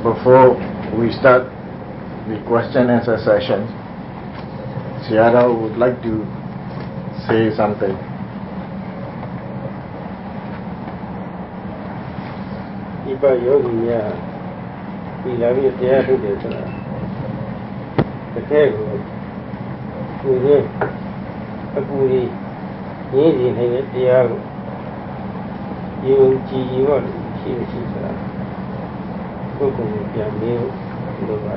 Before we start the question and answer session, Siara would like to say something. Iba yogi ya, ila bi tiya tu de sana. Tekhe ko, puri, apuri, ye ji ne tiya ko, yung ji wa chi chi sana. Ko ko ya me lo ba.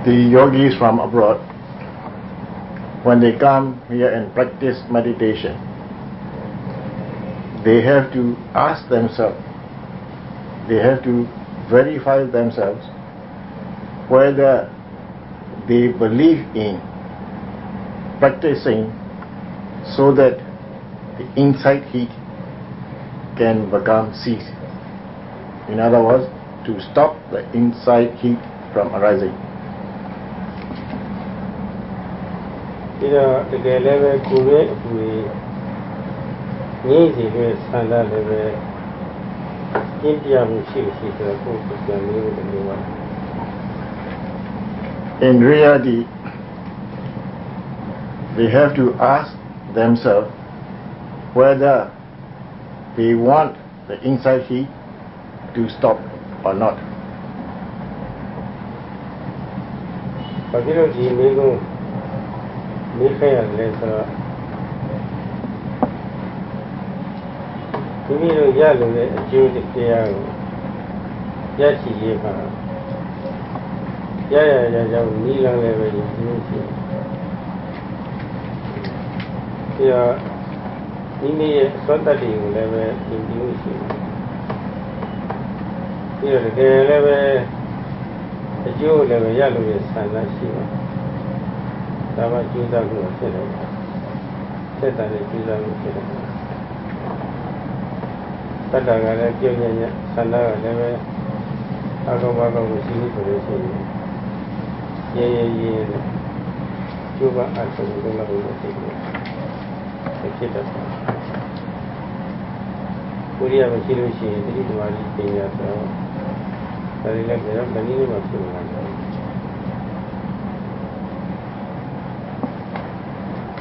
The yogis from abroad, when they come here and practice meditation, they have to ask themselves, they have to verify themselves whether they believe in practicing so that the inside heat can become cease. In other words, to stop the inside heat from arising. The level correct we need the standard level. India in reality, they have to ask themselves whether they want the inside heat to stop or not.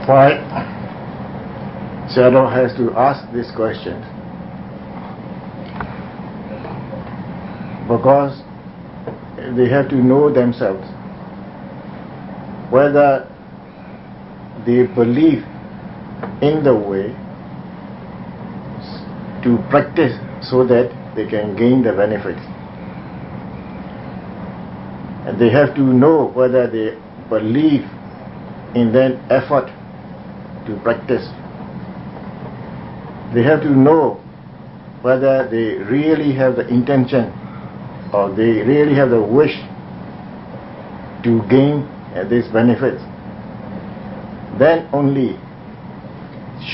Why Shadow has to ask this question? Because they have to know themselves whether they believe in the way to practice so that they can gain the benefits. And they have to know whether they believe in their effort to practice. They have to know whether they really have the intention or they really have the wish to gain these benefits. Then only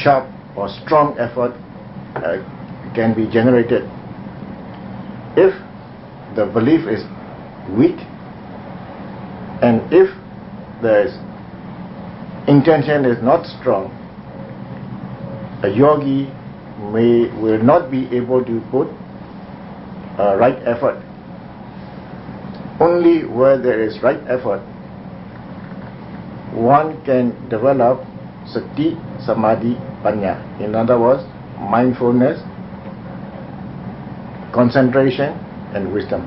sharp or strong effort can be generated. If the belief is weak and if the intention is not strong, a yogi will not be able to put right effort. Only where there is right effort, one can develop sati, samadhi, panya. In other words, mindfulness, concentration, and wisdom.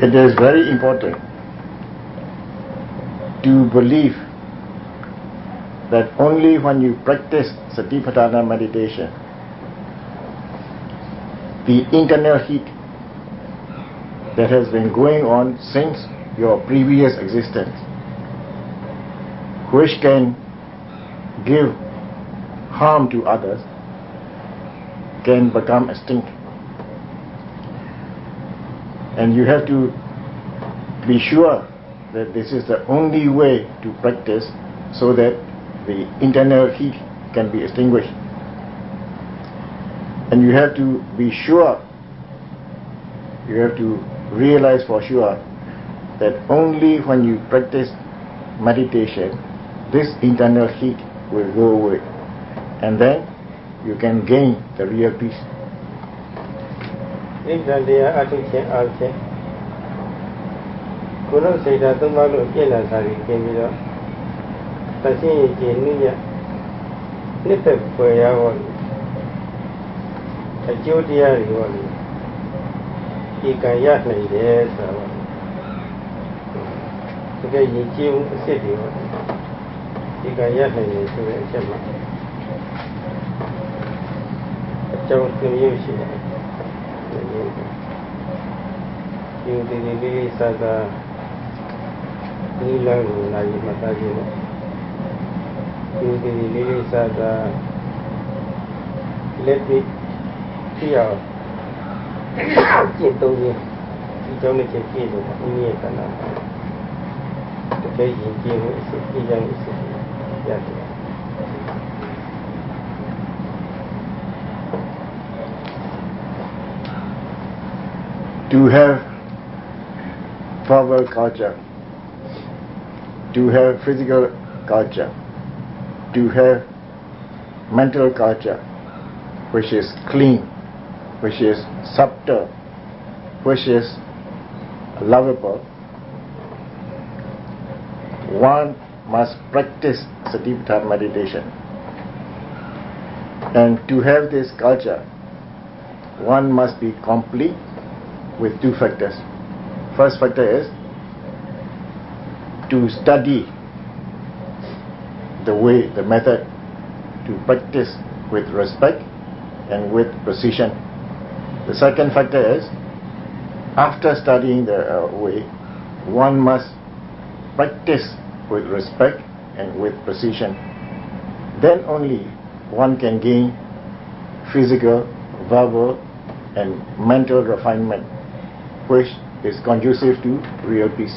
It is very important to believe that only when you practice Satipatthana meditation, the internal heat that has been going on since your previous existence, which can give harm to others, can become extinct. And you have to be sure that this is the only way to practice so that the internal heat can be extinguished. And you have to be sure, you have to realize for sure that only when you practice meditation, this internal heat will go away, and then you can gain the real peace. To have verbal culture, to have physical culture, to have mental culture, which is clean, which is subtle, which is lovable, one must practice Satipatthana meditation. And to have this culture, one must be complete with two factors. First factor is to study the way, the method to practice with respect and with precision. The second factor is, after studying the way, one must practice with respect and with precision. Then only one can gain physical, verbal and mental refinement, which is conducive to real peace.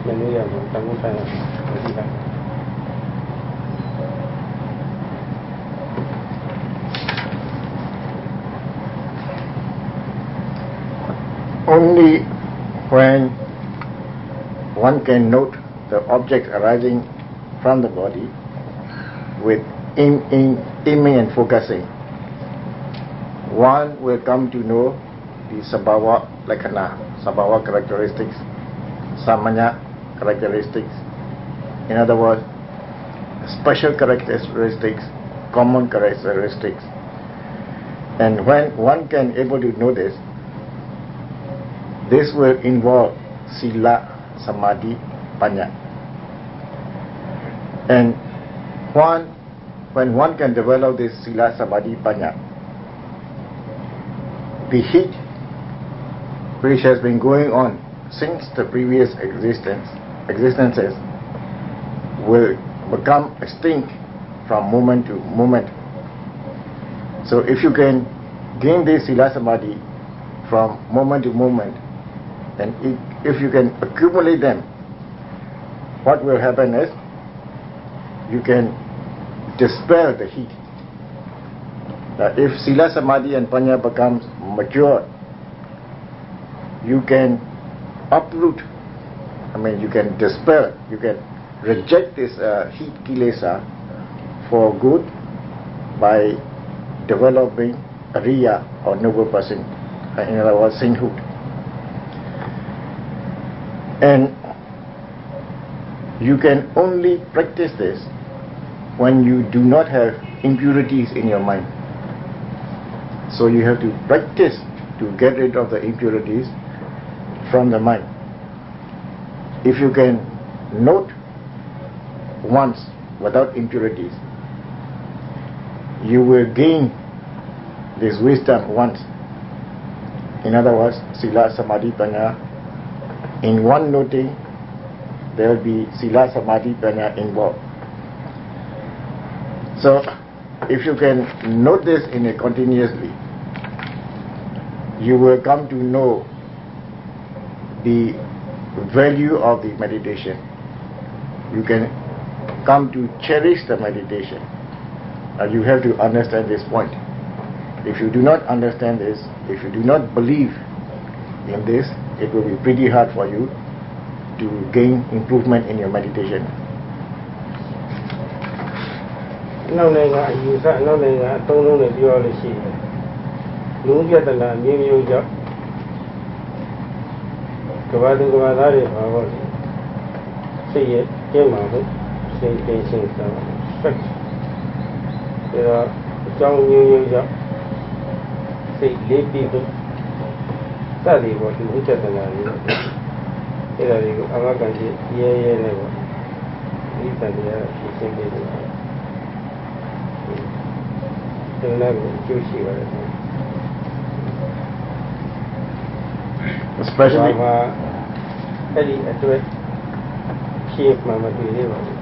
Menuya tamuta masih. Only when one can note the objects arising from the body with aiming and focusing, one will come to know the sabhava lakkhana, sabhava characteristics, samanya characteristics, in other words, special characteristics, common characteristics. And when one can able to know this will involve sila, samadhi, panya. And when one can develop this sila, samadhi, panya, the heat which has been going on since the previous existences will become extinct from moment to moment. So if you can gain this sila, samadhi from moment to moment, and if you can accumulate them, what will happen is you can dispel the heat. If sila, samadhi and panya becomes mature, you can uproot, you can dispel, you can reject this heat kilesa for good by developing Ariya or noble person, in other words, sainthood. And you can only practice this when you do not have impurities in your mind. So you have to practice to get rid of the impurities from the mind. If you can note once without impurities, you will gain this wisdom once. In other words, sila, samadhi, panya. In one noting, there will be sila, samadhi, panya involved. So, if you can note this in a continuously, you will come to know the value of the meditation. You can come to cherish the meditation. You have to understand this point. If you do not understand this, if you do not believe in this, it will be pretty hard for you to gain improvement in your meditation. Now I use that. Now I don't know the theology. No get the new job. Kavadu Kavadari, say it, came out, say things, structure. There are some new job. Say, lay people. Study what you look at the line. I'm going to never. Leave that here, she said, they'll never choose you. Especially Eddie at it, chief Mama to live on it.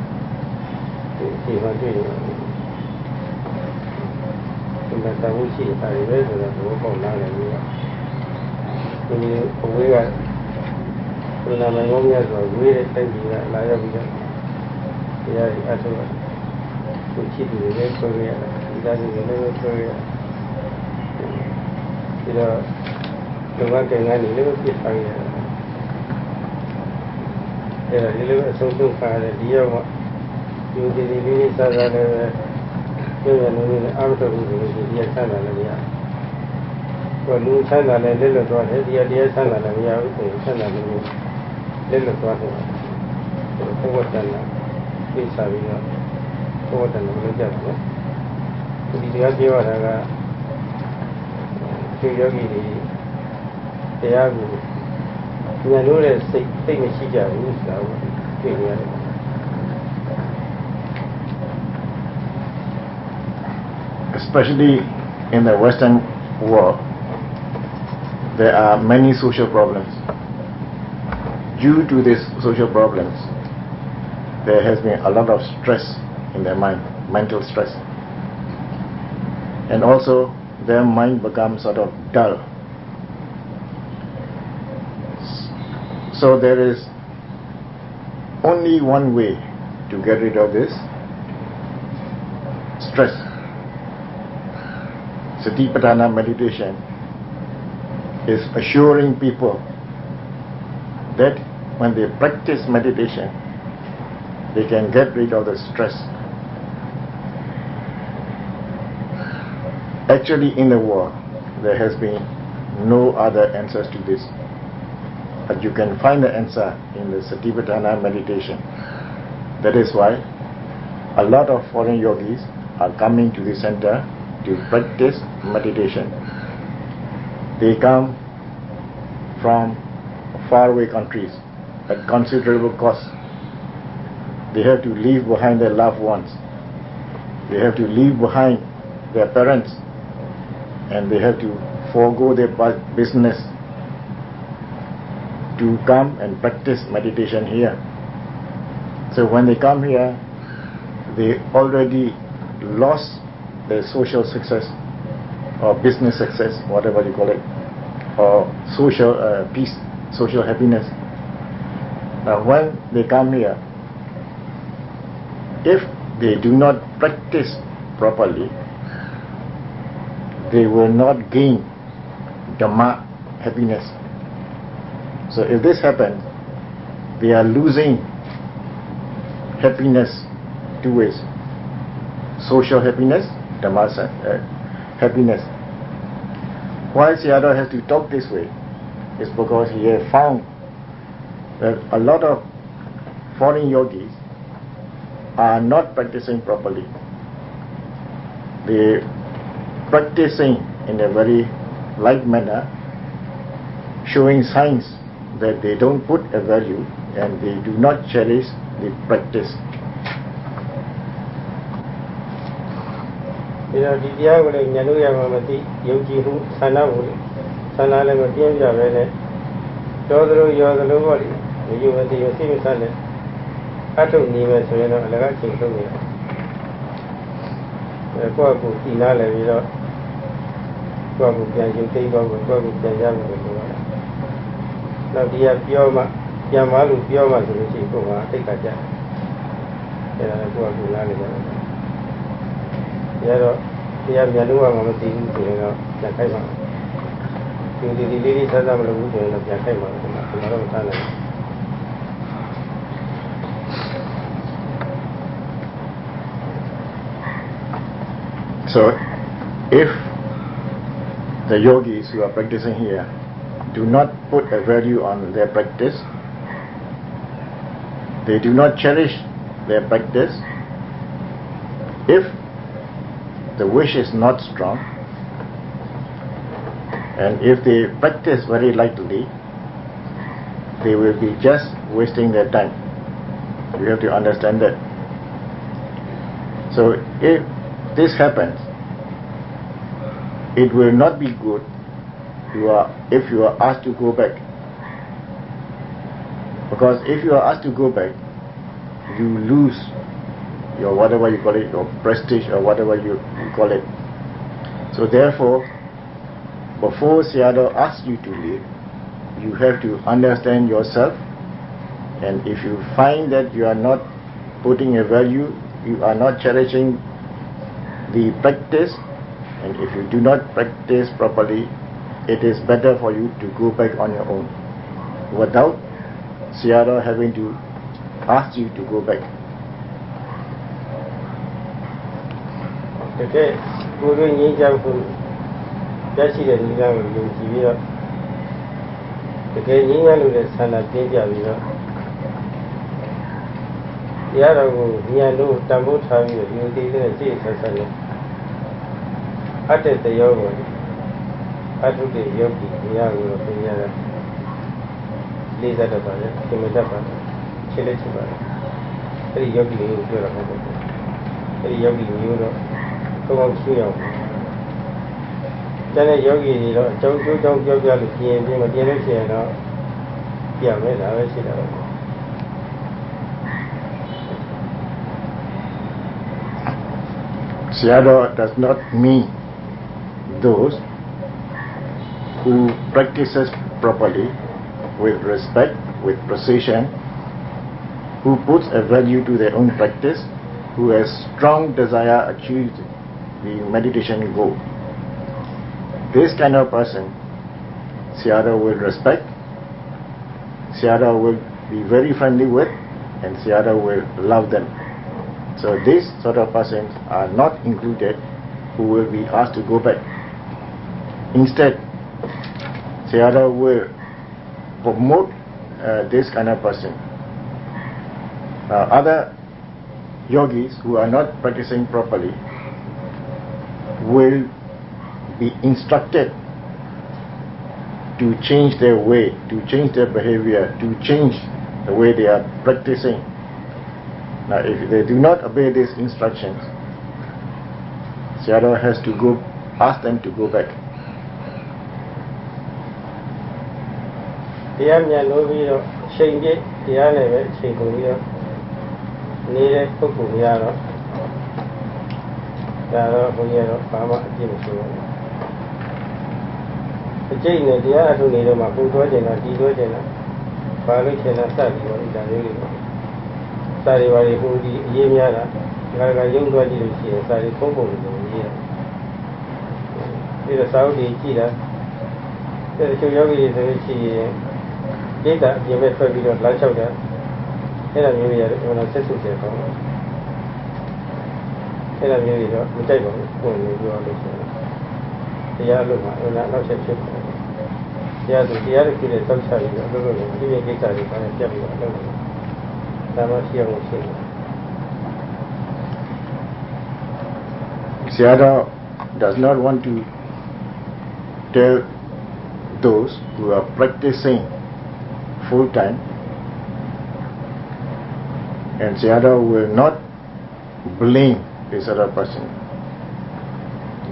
See what do you no matter who she is, I read that the work on now and when you away at when I'm a young as well, we are thinking that I have been at all. Which is the next career, it doesn't never career. The one thing I never get higher. There are little social kind of dear one. You did the minutes as out of the China. Well, no China, and little to it, the idea China, and we are China, little to it. Over than this, I will over than the job. The idea of the yogi, they are we are no less taking a shija rules now. Especially in the Western world, there are many social problems. Due to these social problems, there has been a lot of stress in their mind, mental stress. And also, their mind becomes sort of dull. So there is only one way to get rid of this stress. Satipatthana meditation is assuring people that when they practice meditation, they can get rid of the stress. Actually, in the world, there has been no other answers to this. But you can find the answer in the Satipatthana meditation. That is why a lot of foreign yogis are coming to the center to practice meditation. They come from faraway countries at considerable cost. They have to leave behind their loved ones. They have to leave behind their parents, and they have to forego their business to come and practice meditation here. So when they come here, they already lost their social success or business success, whatever you call it, or social peace, social happiness. Now when they come here, if they do not practice properly, they will not gain Dhamma happiness. So if this happens, they are losing happiness two ways: social happiness, Dhamma happiness. Why Sayadaw has to talk this way is because he has found that a lot of foreign yogis are not practicing properly. They practicing in a very light manner, showing signs that they don't put a value and they do not cherish the practice. ဒီတော့ဒီတရားကိုလည်းဉာဏ်လို့ရမှာမသိယုံကြည်မှုဆန္ဒမှုဆန္ဒလည်းမပြင်းပြပဲနဲ့တော်သလိုရောသလိုပေါ့လေမယုံမသိရစိတ်မဆက်နဲ့အထုတ်နေမယ်ဆိုရင်တော့အလကားချိန်ထုတ်နေတယ်ကိုယ့်အကူကြည်နာလည်းပြီးတော့ကိုယ့်အကူပြန်ယူသိတော့ကိုယ့်အကူပြန်ရမယ်လို့ပြောတာနောက်ဒီကပြောမှပြန်မလို့ပြောမှဆိုလို့ရှိရင်ကိုယ်ကအသိကကြတယ်အဲ့ဒါလည်းကိုယ့်အကူလားနေတယ်ရတော့တရားမြန်လို့မှမသိဘူးဆိုရင်တော့ပြန်ခိုက်ပါမယ်ဒီလေးဆက်ဆက်မလို့ဘူးဆိုရင်တော့ပြန်ခိုက်ပါမယ်ကျွန်တော်တော့မထားနိုင်ဘူး So if the yogis who are practicing here do not put a value on their practice, they do not cherish their practice, if the wish is not strong, and if they practice very lightly, they will be just wasting their time. You have to understand that. So if this happens, it will not be good if you are asked to go back. Because if you are asked to go back, you lose your whatever you call it, your prestige or whatever you call it. So therefore, before Sayadaw asks you to leave, you have to understand yourself, and if you find that you are not putting a value, you are not cherishing the practice, and if you do not practice properly, it is better for you to go back on your own without Sayadaw having to ask you to go back. တကယ်ကိုယ်ရင်းငြိမ်းချမ်းဖို့ရရှိတဲ့နည်းလမ်းကိုယုံကြည်ပြီးတော့တကယ်ငြိမ်းချမ်းလို့တဲ့ဆန္ဒပြင်းပြပြီးတော့တရားတော်ကိုဉာဏ်တို့တန်ဖိုးထားပြီးတော့ယုံကြည်တဲ့စိတ်ဆက်ဆက်နဲ့အတ္တတရားကိုအထုတဲ့ယောဂီတရားကိုပညာနဲ့လေးစားတတ်ပါတယ်သင်္မတတ်ပါတယ်ခြေလက်ချပါတယ်အဲ့ဒီယောဂီတွေကိုပြောတာဟုတ်တယ်အဲ့ဒီယောဂီမျိုးတော့ကောင်းရှင်းအောင်ကျန်တဲ့ယောဂီတွေတော့အကြောင်းကျိုးကြောင်းပြောပြလို့ပြင်မပြင်လို့ရှိရင်တော့ပြန်မဲ့တာပဲရှိတာပဲ Sayadaw does not mean those who practices properly with respect, with precision, who puts a value to their own practice, who has strong desire to achieve the meditation goal. This kind of person, Sayadaw will respect, Sayadaw will be very friendly with, and Sayadaw will love them. So these sort of persons are not included who will be asked to go back. Instead, Sayadaw will promote this kind of person. Other yogis who are not practicing properly will be instructed to change their way, to change their behavior, to change the way they are practicing. Now, if they do not obey these instructions, Sayadaw has to go ask them to go back. တရားမြန်လို့ပြီးတော့ချိန်ပြည့်တရားနဲ့ပဲချိန်ကုန်ပြီးတော့နေတဲ့ပုဂ္ဂိုလ်များတော့ဒါတော့ဘုရားတော့ဘာမှအပြစ်မရှိဘူးအကျိတ်နဲ့တရားအထုနေတော့မှပူသွားခြင်းလားဒီသွားခြင်းလားဘာလို့ခြင်းလားစသည်ပေါ့ဒါလေးတွေပေါ့စာရီပါရီဟိုဒီအရေးများတာငါကရုံသွားကြည့်လို့ရှိရင်စာရီဖုံးပုံလို့ရေးရတယ်ပြီးတော့စာအုပ်တွေကြည့်တာတဲ့ချိုယောဂီတွေဆိုလို့ရှိရင်ဒိဋ္ဌအပြင်ဘက်ထွက်ပြီးတော့လမ်းလျှောက်တာအဲ့ဒါမျိုးတွေရတယ်ဟိုတော့ဆက်စုတယ်ပေါ့အဲ့ဒါမျိုးတွေတော့မတိုက်ပါဘူးပုံလို့ပြောလို့ရှိရင်တရားလို့မှဟိုနောက်ဆက်ဖြစ်တယ်တရားဆိုတရားတစ်ခုနဲ့တောက်ချပြီးတော့လုပ်လို့ဒီကိစ္စတွေဘာနဲ့ပြတ်ပြီးတော့လုပ်လို့ဒါမှရှိအောင်ရှိတယ် Sayadaw does not want to tell those who are practicing full time, and Sayadaw will not blame this other person.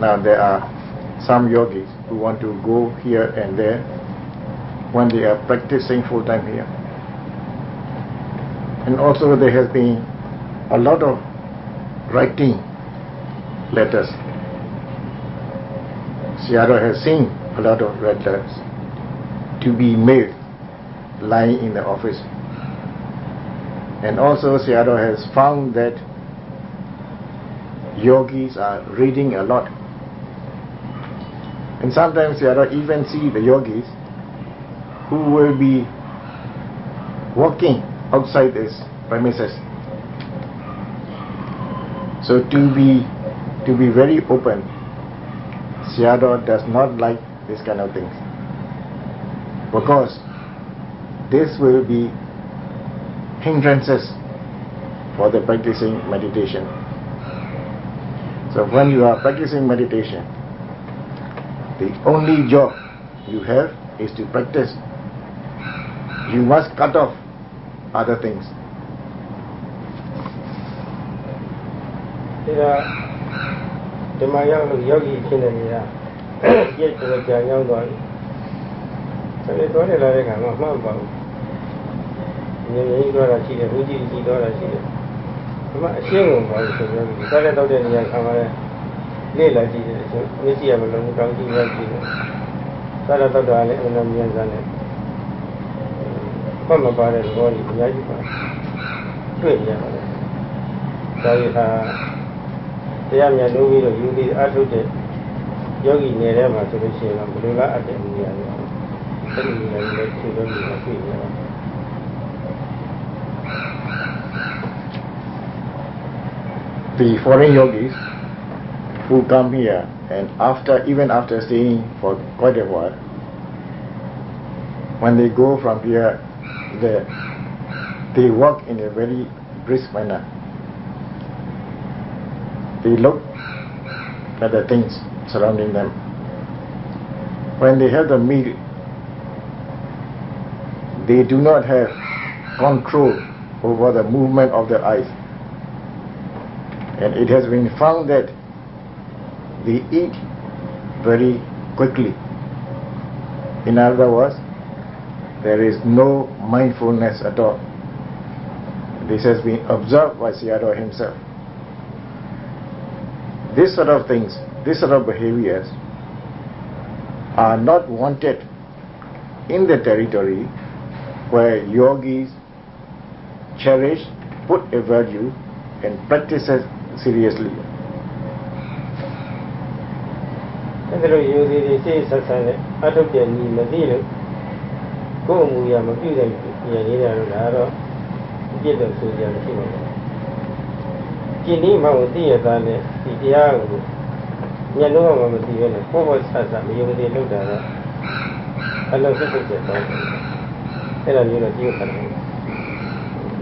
Now there are some yogis who want to go here and there when they are practicing full time here, and also there has been a lot of writing letters. Sayadaw has seen a lot of letters to be mailed lying in the office, and also Sayadaw has found that yogis are reading a lot, and sometimes Sayadaw even see the yogis who will be walking outside this premises. So to be very open, Sayadaw does not like this kind of things, because this will be hindrances for the practicing meditation. So when you are practicing meditation, the only job you have is to practice. You must cut off other things. ဒီမှာရောက်လို့ယောဂီဖြစ်နေနေတာပြည့်စုံကြံရောက်သွားပြီဒါလည်းတော့လာတဲ့ခါမှာမှတ်ပါဘူးငြိမ်ငြိမ်သွားတာရှိတယ်ဘုကြီးကြီးသွားတာရှိတယ်ဒီမှာအရှင်းကုန်ပါလို့ဆိုပြီးတော့စားတဲ့တောက်တဲ့နေရာခံပါလဲလေ့လာကြည့်တယ်ဆိုမျက်စိရမလုံးကောင်းကြည့်ရကြည့်တယ်စားတဲ့တောက်တာလည်းအမှန်မြန်စမ်းတယ်ဘာမှမပါတဲ့ဘောကြီးအများကြီးပါတွေ့ရပါတယ်ဒါရီဟာတရားမြန်လို့ပြီးတော့ယူပြီးအထုတ်တဲ့ယောဂီနယ်ထဲမှာဆိုလို့ရှိရင်တော့ဘယ်လိုလားအပ်တဲ့နေရာတွေအဲ့ဒီနေရာတွေလည်းခြေလုံးတွေတွေ့ရတာ The foreign yogis who come here and even after staying for quite a while, when they go from here there, they walk in a very brisk manner. They look at the things surrounding them. When they have the meal, they do not have control over the movement of their eyes. And it has been found that they eat very quickly. In other words, there is no mindfulness at all. This has been observed by Sayadaw himself. This sort of things, this sort of behaviors are not wanted in the territory where yogis cherish, put a value, and practice it seriously. အဲ့ဒါလိုယူစီတွေစိတ်ဆက်ဆံနဲ့အထုတ်ပြညီမသိလို့ကိုယ်အမူအရာမပြုနိုင်ပြန်နေတာလို့ဒါတော့ပြည့်တော့ဆိုကြတယ်ရှိပါဘူး။ဒီနည်းမှကိုသိရတာနဲ့ဒီတရားကိုညလုံးမှမသိဘဲနဲ့ပေါ်ပေါ်ဆဆမယုံသေးလောက်တာတော့အလုံးစိတ်စိတ်တော့အဲ့ဒါမျိုးတော့ကြည့်ရတာ။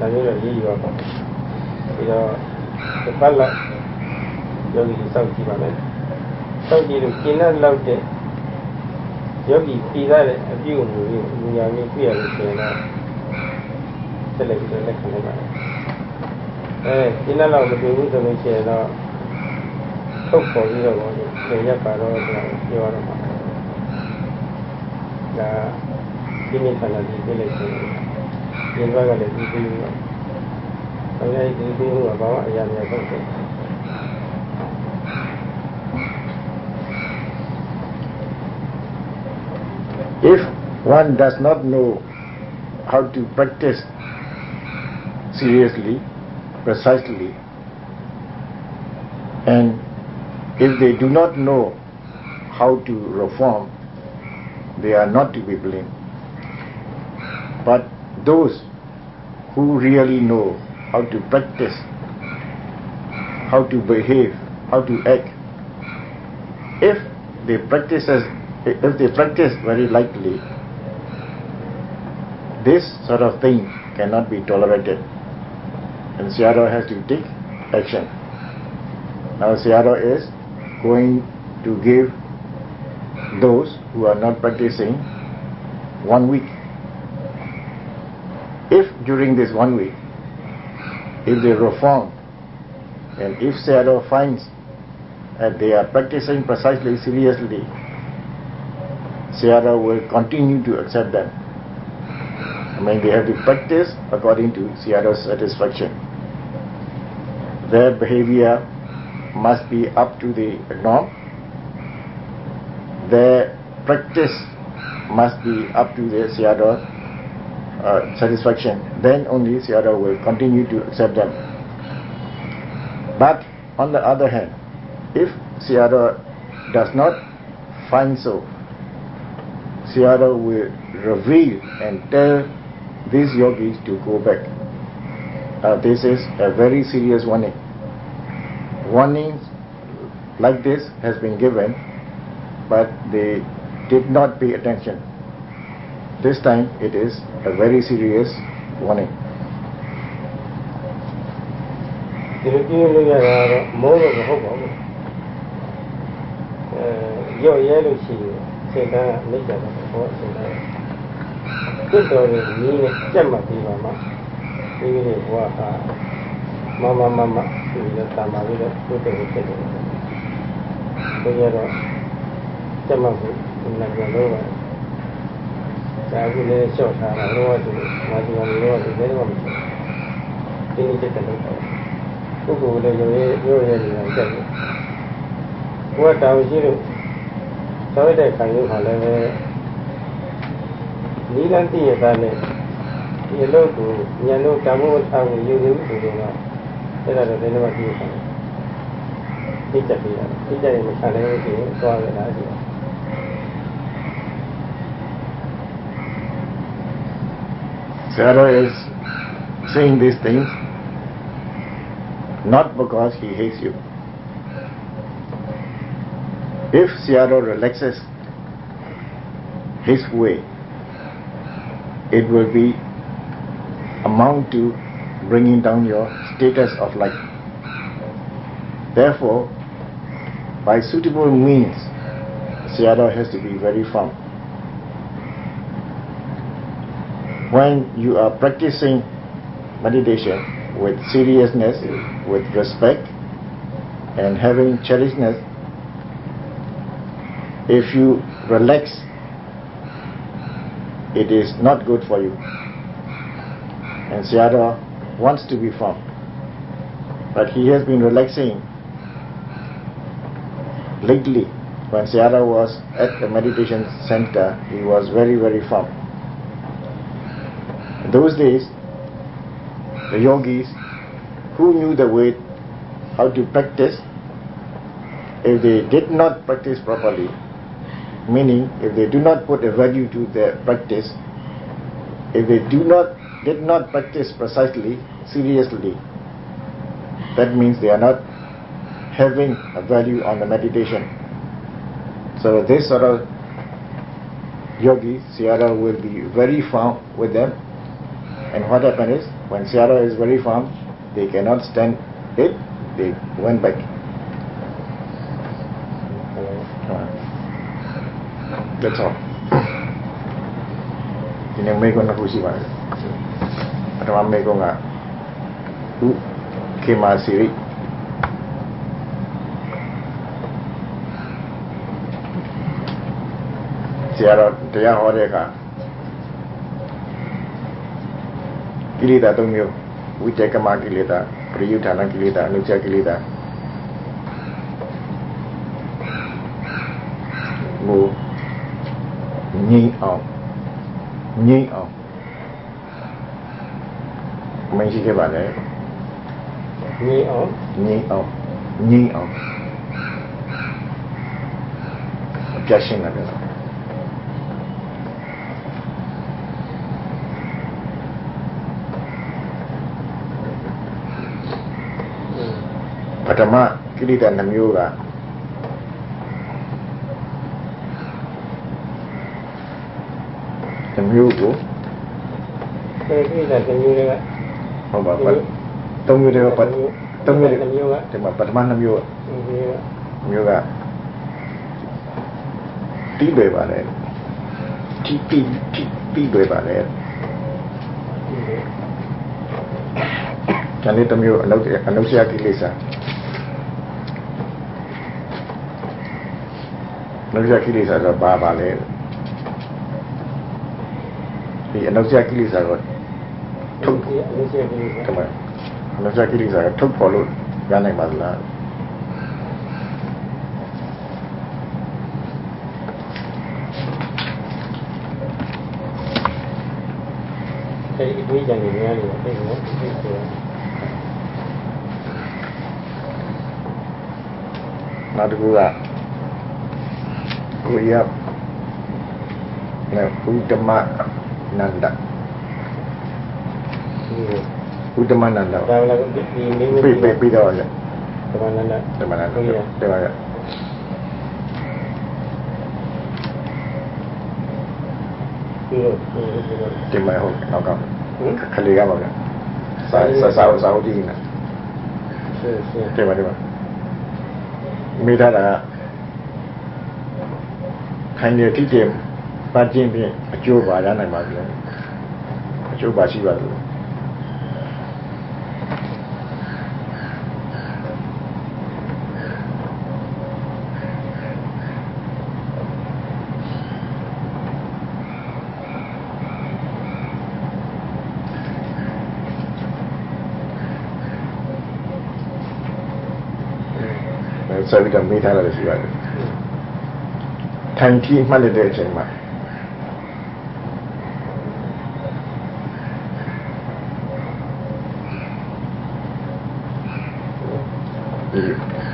ဒါမျိုးတော့ရေးရပါဘူး။ဒီတော့ဒီပတ်လာယောဂီစောင့်ကြည့်ပါမယ်။စောင့်ကြည့်လို့ကျင့်တဲ့လောက်တဲ့ယောဂီပြည်သားတဲ့အပြုအမူမျိုးအများကြီးပြရလို့ဆိုရင်တော့ဆက်လက်ပြီးလက်ခံလိုက်ပါမယ်။ကျင့်တဲ့လောက်မတွေ့ဘူးဆိုလို့ရှိရင်တော့ထုတ်ပေါ်ပြီးတော့ဒီရက်ပါတော့ပြောရတော့မှာ။ဒါဒီနေ့ခဏဒီပြလိုက်ဆိုရင်ဒီဘက်ကလည်းဒီပြီးတော့အဲဒီဒီပြီးတော့ဘာမှအရာများဆုံးတယ် If one does not know how to practice seriously, precisely, and if they do not know how to reform, they are not to be blamed. But those who really know how to practice, how to behave, how to act, if they practice very lightly, this sort of thing cannot be tolerated, and Sayadaw has to take action. Now Sayadaw is going to give those who are not practicing 1 week. If during this 1 week, if they reform, and if Sayadaw finds that they are practicing precisely seriously, Sayadaw will continue to accept them. I mean, they have to practice according to Sayadaw's satisfaction. Their behavior must be up to the norm. Their practice must be up to the Sayadaw's satisfaction. Then only Sayadaw will continue to accept them. But on the other hand, if Sayadaw does not find so, Sayadaw will reveal and tell these yogis to go back. This is a very serious warning. Warnings like this has been given, but they did not pay attention. This time it is a very serious warning. ဒီလိုပြောလို့ရတာတော့မိုးတော့မဟုတ်ပါဘူးရော့ရဲလို့ရှိရင်စိတ်ကမိတ်ကြတယ်ဘောစိတ်ကတွတ်တော်ရဲ့နီးနဲ့ကြက်မှတ်ပြီးပါမှဒီလိုဘဝဟာမဒီလိုတာမာပြီးတော့တွတ်တော်ဖြစ်တယ်ဒီရတော့ကြက်မှတ်ဖို့ဒီနေ့ကတော့ဒါအခုလည်းရှော့ထားတာတော့ဒီမာဒီကလည်းတော့ဒီလိုမှမဖြစ်ဒီနေ့တက်တယ်ပုဂ္ဂိုလ်လည်းရိုးရဲနေတာကြက်တယ်ဘဝတောင်ရှိလို့သောက်တဲ့ခံယူခါလည်းပဲနီလန်းတည့်ရတာနဲ့ဒီအလုပ်ကိုဉာဏ်တို့တမိုးထားကိုယူယူဆိုတော့အဲ့ဒါတော့ဒီနေ့မှကြည့်ပါသိချက်ပြရတယ်သိချက်ရင်မခံနိုင်ဘူးဆိုရင်သွားရတာရှိတယ် Sayadaw is saying these things not because he hates you. If Sayadaw relaxes his way, it will be amount to bringing down your status of life. Therefore, by suitable means, Sayadaw has to be very firm. When you are practicing meditation with seriousness, with respect, and having cherishedness, if you relax, it is not good for you. And Sayadaw wants to be firm, but he has been relaxing lately. When Sayadaw was at the meditation center, he was very, very firm. In those days, the yogis who knew the way how to practice, if they did not practice properly, meaning if they do not put a value to their practice, if they did not practice precisely, seriously, that means they are not having a value on the meditation. So this sort of yogi, Sayadaw will be very firm with them, and what happens is, when Sayadaw is very firm, they cannot stand it, they went back. That's all. Ini mereka nak usi mana? Pertama mereka ngah Kema Siri. Sayadaw dia hore ka. Kilita tu myu, Vicekama kilita, Priyuthana kilita, Anucca kilita. Mu Nhi ông mình chỉ cái bạn đấy Nhi ông objection là được Pertama kilita nam yoga Tamiu của cái là tamiu đấy ạ. Không bảo Phật tamiu đấy Phật tamiu đấy thì mà Phật man tamiu tamiu là tí bề bà đấy tí bề bà đấy cho nên tamiu Anucca kilesa Anucca kilesa là bà đấy thì Anucca kilesa rồi thúc cảm ơn Anucca kilesa thúc vào luôn cái này mà là cái quý chẳng nhìn nghe thì cái nó nó được là quý áp là Uttama Nanda Uttama Nanda đâu là bị đâu vậy Uttama Nanda đâu vậy thì mày hồi nào không khali cái gì sao đi nè thì mà mi ta là hành nghề thị trường phát triển thì chưa vào ra này mà chưa vào gì vào sau khi mi ta là gì vậy thành thị mà lên đây mà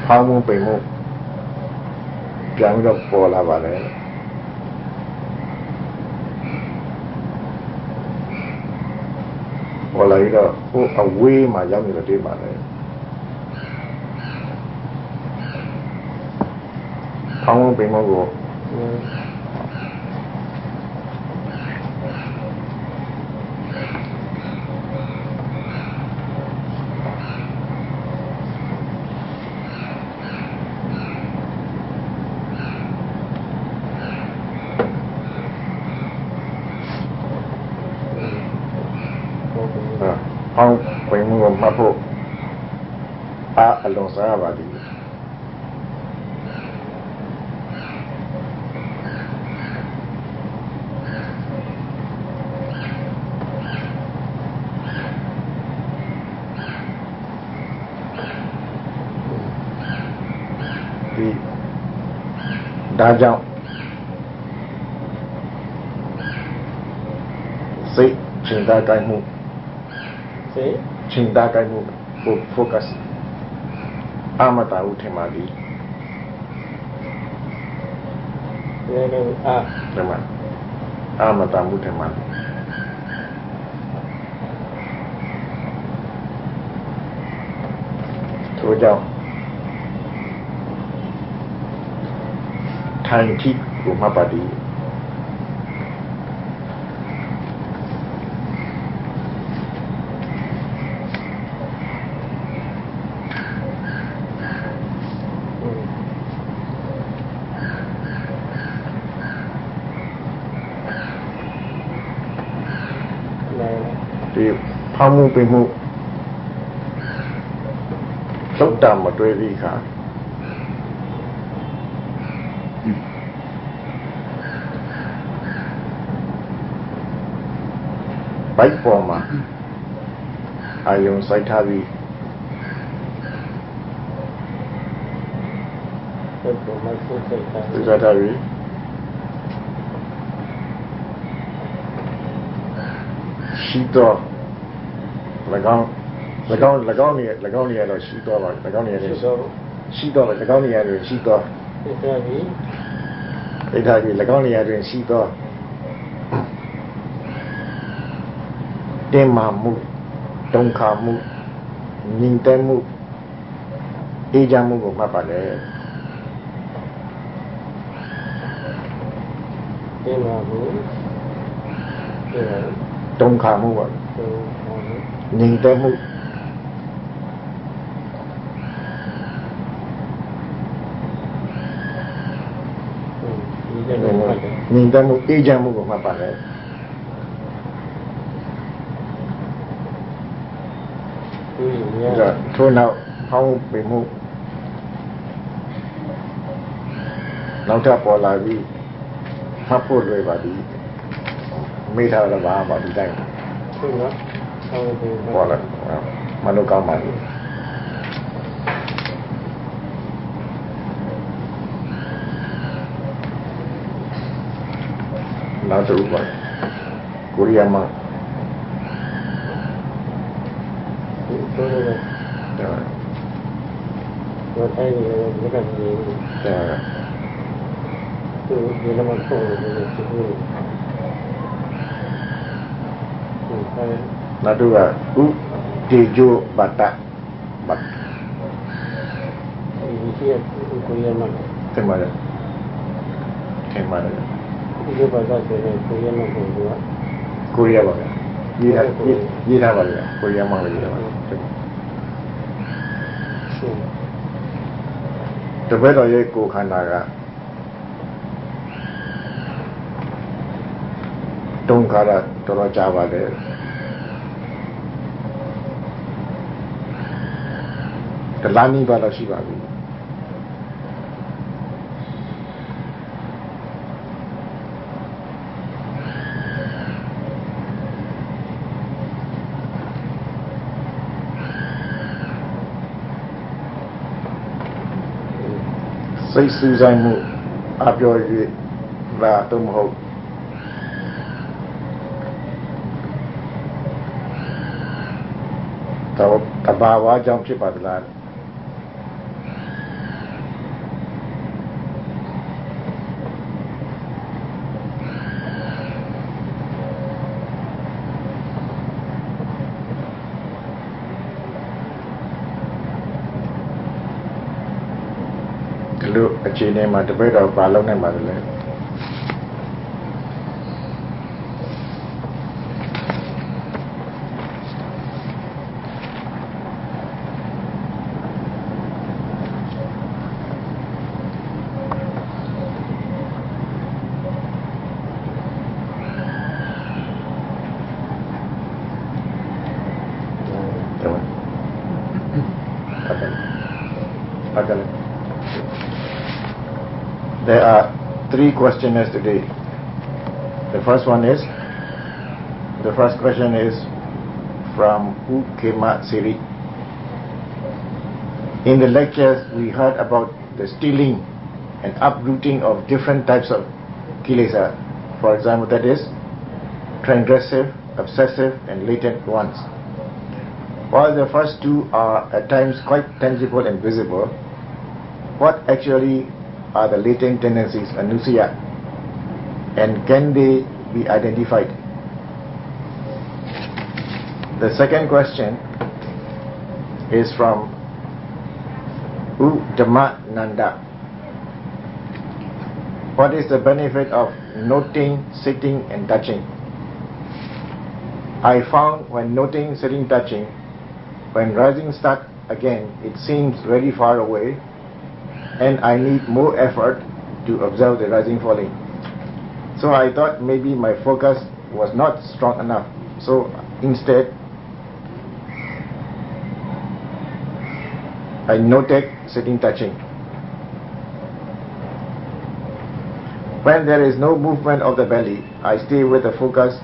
phao mua bể mua chẳng được bỏ là vào đấy bỏ lại đó ở quê mà giống như là đi mà đấy phao mua bể mua của phong quay mua mà phụ along xa vào đi đa dạngစိတ် truyền ta cái mục Chinda kai mu focus. Amata uthemali. Tema. Amata uthemali. So jao. Thang chi của Mapadi. Thì phong mu bình mu tốt tầm mà tôi đi khá bách phò mà ai dùng sai tha vi sai tha vi shi to là con này là shi to rồi là con này là shi to là con này là shi to đây là con này là shi to Tema mu, Dongkha mu, Ninte mu, Eja mu của Mapale. Tema mu, Dongkha mu, Ninte mu. Ninte mu, Eja mu của Mapale. Rồi, thôi nào, không bị mù. Nào ta bỏ lại đi, hấp phụ rồi bà đi. Mấy thao là bà đi đây. Bỏ lại, mà nó cao mạnh. Nào tự vậy, Korea mà. Rồi thấy cái cái gì thì nó mang khổ nó đưa là Tejo Bata Bat Iya Korea mah Tema Tejo Bata Korea mah Korea Korea ba Yi tha ba le Korea mah le Tụi bé rồi cô khăn là Đông khá là tôi nói chào bà đấy Cái lá ní bà là xí bà bị Say sư danh mụ áp cho gì là tâm hồn tao bà quá trong chiếc bà là lúc chị này mà tôi biết rồi bà lâu nay mà lên There are 3 questioners today. The first question is from Ukema Siri. In the lectures we heard about the stealing and uprooting of different types of kilesa. For example, that is transgressive, obsessive and latent ones. While the first two are at times quite tangible and visible, what actually are the latent tendencies, anusaya, and can they be identified? The second question is from Udhammananda. What is the benefit of noting, sitting and touching? I found when noting, sitting, touching, when rising start again, it seems very far away and I need more effort to observe the rising falling. So I thought maybe my focus was not strong enough. So instead, I noted sitting, touching. When there is no movement of the belly, I stay with the focus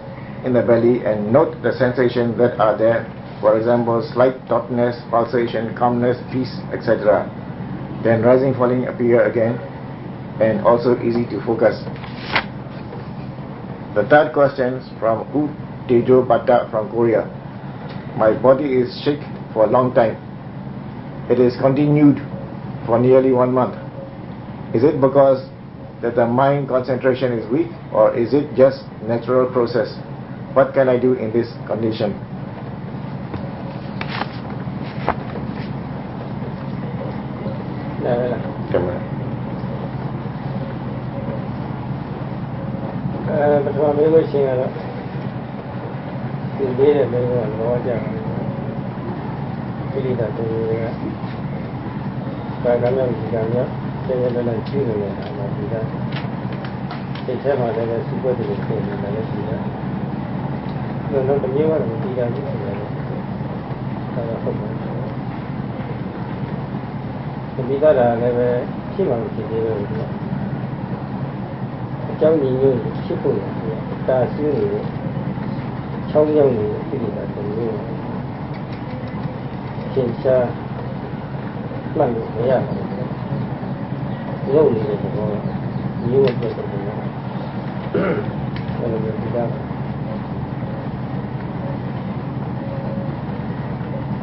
in the belly and note the sensations that are there. For example, slight tautness, pulsation, calmness, peace, etc. Then rising, falling appear again and also easy to focus. The third question is from Tejo Bhatta from Korea. My body is sick for a long time. It is continued for nearly 1 month. Is it because that the mind concentration is weak, or is it just natural process? What can I do in this condition?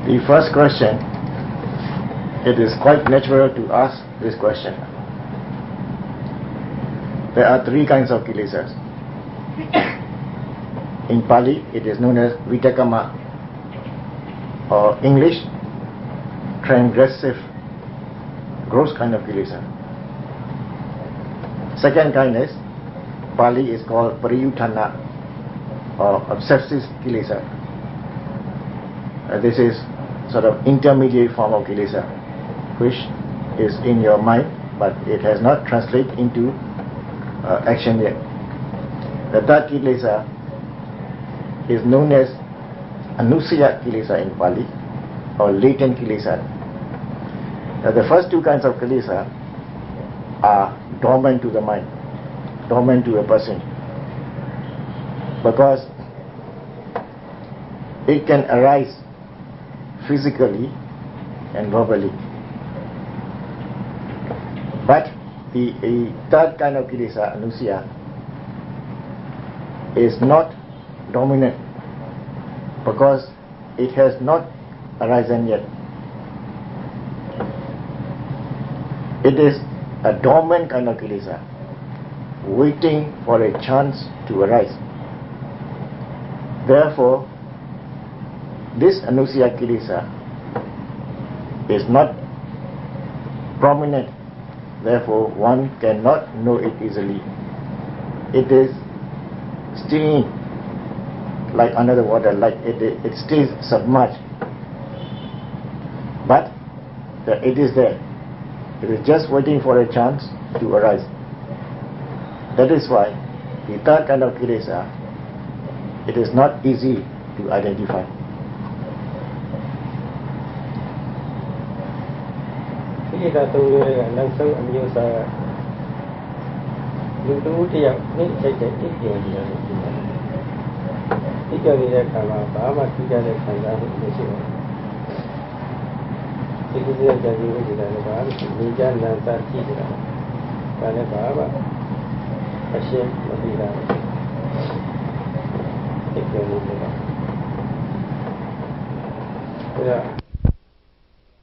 The first question, it is quite natural to ask this question. There are 3 kinds of kilesas. In Pali, it is known as vitakama, or English, transgressive, gross kind of kilesa. Second kind is, Pali is called pariyuthana, or obsessive kilesa. This is sort of intermediate form of kilesa, which is in your mind, but it has not translated into action yet. The third kilesa is known as anusaya kilesa in Pali, or latent kilesa. Now, the first 2 kinds of kilesa are dormant to the mind, dormant to a person, because it can arise physically and verbally. But the third kind of kilesa, anusaya, is not dominant because it has not arisen yet. It is a dormant kind of kilesa, waiting for a chance to arise. Therefore, this anusaya kilesa is not prominent. Therefore, one cannot know it easily. It is staying like under the water, like it stays submerged. But it is there. It is just waiting for a chance to arise. That is why the third kind of kilesa, it is not easy to identify. Yeah.